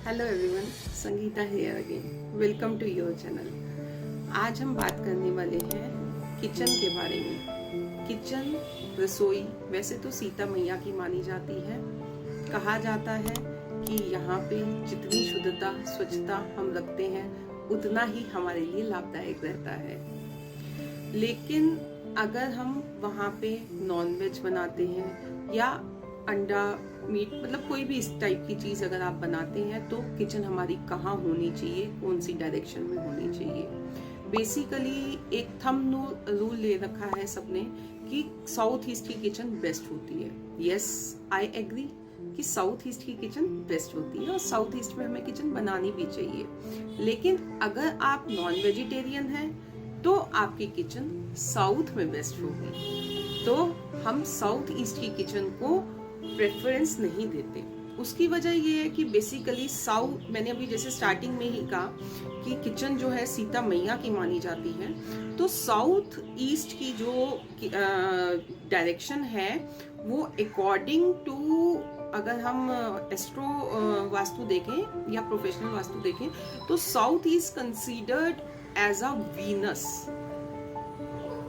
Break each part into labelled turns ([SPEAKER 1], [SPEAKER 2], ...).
[SPEAKER 1] Hello everyone, Sangeeta here again. Welcome to your channel. आज हम बात करने वाले हैं किचन के बारे में। किचन, रसोई वैसे तो सीता मैया की मानी जाती है। कहा जाता है कि यहाँ पे जितनी शुद्धता स्वच्छता हम रखते हैं उतना ही हमारे लिए लाभदायक रहता है। लेकिन अगर हम वहाँ पे नॉनवेज बनाते हैं या अंडा मीट मतलब कोई भी इस टाइप की चीज अगर आप बनाते हैं तो किचन हमारी कहाँ होनी चाहिए, कौन सी डायरेक्शन में होनी चाहिए। बेसिकली एक थंब रूल ले रखा है सबने कि साउथ ईस्ट की किचन बेस्ट होती है। यस, आई एग्री कि साउथ ईस्ट की किचन बेस्ट होती है और साउथ ईस्ट में हमें किचन बनानी भी चाहिए। लेकिन अगर आप नॉन वेजिटेरियन हैं तो आपकी किचन साउथ में बेस्ट होगी। तो हम साउथ ईस्ट की किचन को प्रेफरेंस नहीं देते। उसकी वजह ये है कि बेसिकली साउथ, मैंने अभी जैसे स्टार्टिंग में ही कहा कि किचन जो है सीता मैया की मानी जाती है, तो साउथ ईस्ट की जो डायरेक्शन है वो अकॉर्डिंग टू, अगर हम एस्ट्रो वास्तु देखें या प्रोफेशनल वास्तु देखें तो south is considered as a Venus,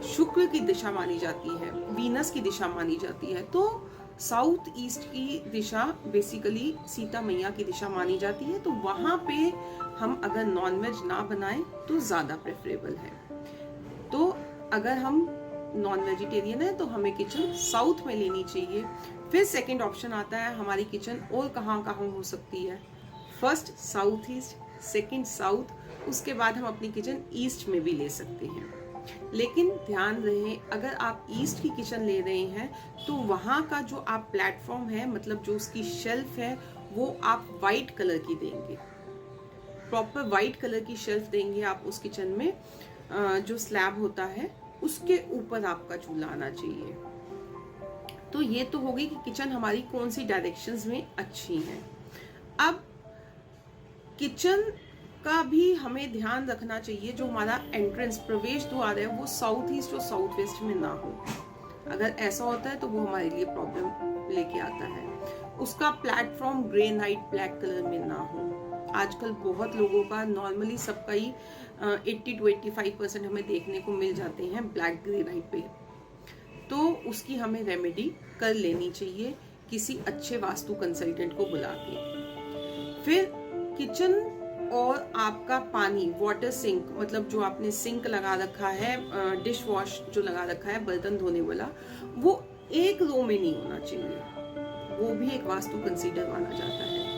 [SPEAKER 1] शुक्र की दिशा मानी जाती है, वीनस की दिशा मानी जाती है। तो साउथ ईस्ट की दिशा बेसिकली सीता मैया की दिशा मानी जाती है। तो वहां पे हम अगर नॉनवेज ना बनाएं तो ज्यादा प्रेफरेबल है। तो अगर हम नॉन वेजिटेरियन है तो हमें किचन साउथ में लेनी चाहिए। फिर सेकंड ऑप्शन आता है हमारी किचन और कहाँ कहाँ हो सकती है। First south east, second south, उसके बाद हम अपनी किचन ईस्ट में भी ले सकते हैं। लेकिन ध्यान रहे, अगर आप ईस्ट की किचन ले रहे हैं तो वहां का जो आप प्लेटफॉर्म है, मतलब जो उसकी शेल्फ है, वो आप वाइट कलर की देंगे, प्रॉपर वाइट कलर की शेल्फ देंगे आप उस किचन में। जो स्लैब होता है उसके ऊपर आपका चूल्हा आना चाहिए। तो ये तो होगी कि किचन हमारी कौन सी डायरेक्शंस में अच्छी है। अब किचन का भी हमें ध्यान रखना चाहिए, जो हमारा एंट्रेंस प्रवेश द्वार है वो साउथ ईस्ट और साउथ वेस्ट में ना हो। अगर ऐसा होता है तो वो हमारे लिए प्रॉब्लम लेके आता है। उसका प्लेटफॉर्म ग्रेनाइट ब्लैक कलर में ना हो। आजकल बहुत लोगों का, नॉर्मली सबका ही 80 to 85% हमें देखने को मिल जाते हैं ब्लैक ग्रेनाइट पे। तो उसकी हमें रेमेडी कर लेनी चाहिए किसी अच्छे वास्तु कंसल्टेंट को बुला के। फिर किचन और आपका पानी, वाटर सिंक, मतलब जो आपने सिंक लगा रखा है, डिश वॉश जो लगा रखा है बर्तन धोने वाला, वो एक रो में नहीं होना चाहिए। वो भी एक वास्तु कंसीडर माना जाता है।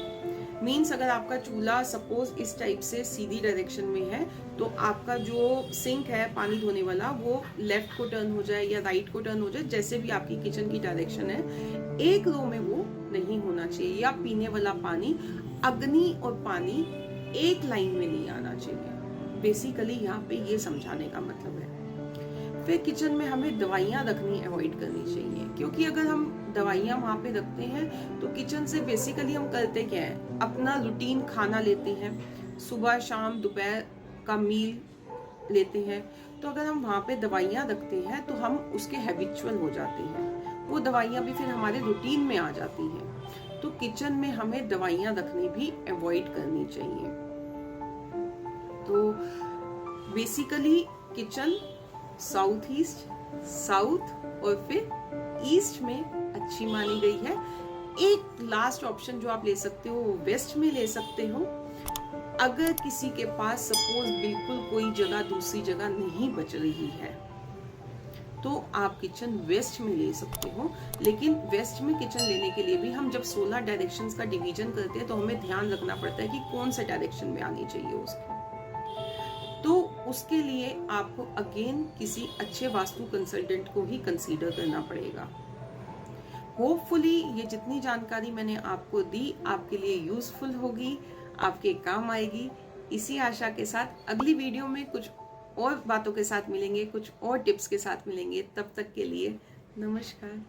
[SPEAKER 1] मीन्स अगर आपका चूल्हा सपोज इस टाइप से सीधी डायरेक्शन में है तो आपका जो सिंक है पानी धोने वाला वो लेफ्ट को टर्न हो जाए या राइट को टर्न हो जाए, जैसे भी आपकी किचन की डायरेक्शन है, एक रो में वो नहीं होना चाहिए। या पीने वाला पानी, अग्नि और पानी एक लाइन में नहीं आना चाहिए। बेसिकली यहाँ पे ये समझाने का मतलब है। फिर किचन में हमें दवाइयाँ रखनी अवॉइड करनी चाहिए, क्योंकि अगर हम दवाइयाँ वहाँ पे रखते हैं तो किचन से बेसिकली हम करते क्या है, अपना रूटीन खाना लेते हैं, सुबह शाम दोपहर का मील लेते हैं। तो अगर हम वहाँ पे दवाइयाँ रखते हैं तो हम उसके हैबिचुअल हो जाते हैं, वो दवाइयाँ भी फिर हमारे रूटीन में आ जाती हैं। तो किचन में हमें दवाइयाँ रखनी भी अवॉइड करनी चाहिए। तो basically kitchen south east, south और फिर ईस्ट में अच्छी मानी गई है। एक लास्ट ऑप्शन जो आप ले सकते हो वो वेस्ट में ले सकते हो। अगर किसी के पास सपोज बिल्कुल कोई जगह, दूसरी जगह नहीं बच रही है तो आप किचन वेस्ट में ले सकते हो। लेकिन वेस्ट में किचन लेने के लिए भी हम जब 16 डायरेक्शंस का डिवीजन करते हैं तो हमें ध्यान रखना पड़ता है कि कौन सा डायरेक्शन में आनी चाहिए उसकी। तो उसके लिए आपको अगेन किसी अच्छे वास्तु कंसल्टेंट को ही कंसीडर करना पड़ेगा। होपफुली ये जितनी जानकारी मैंने आपको दी आपके लिए यूजफुल होगी, आपके काम आएगी। इसी आशा के साथ अगली वीडियो में कुछ और बातों के साथ मिलेंगे, कुछ और टिप्स के साथ मिलेंगे। तब तक के लिए नमस्कार।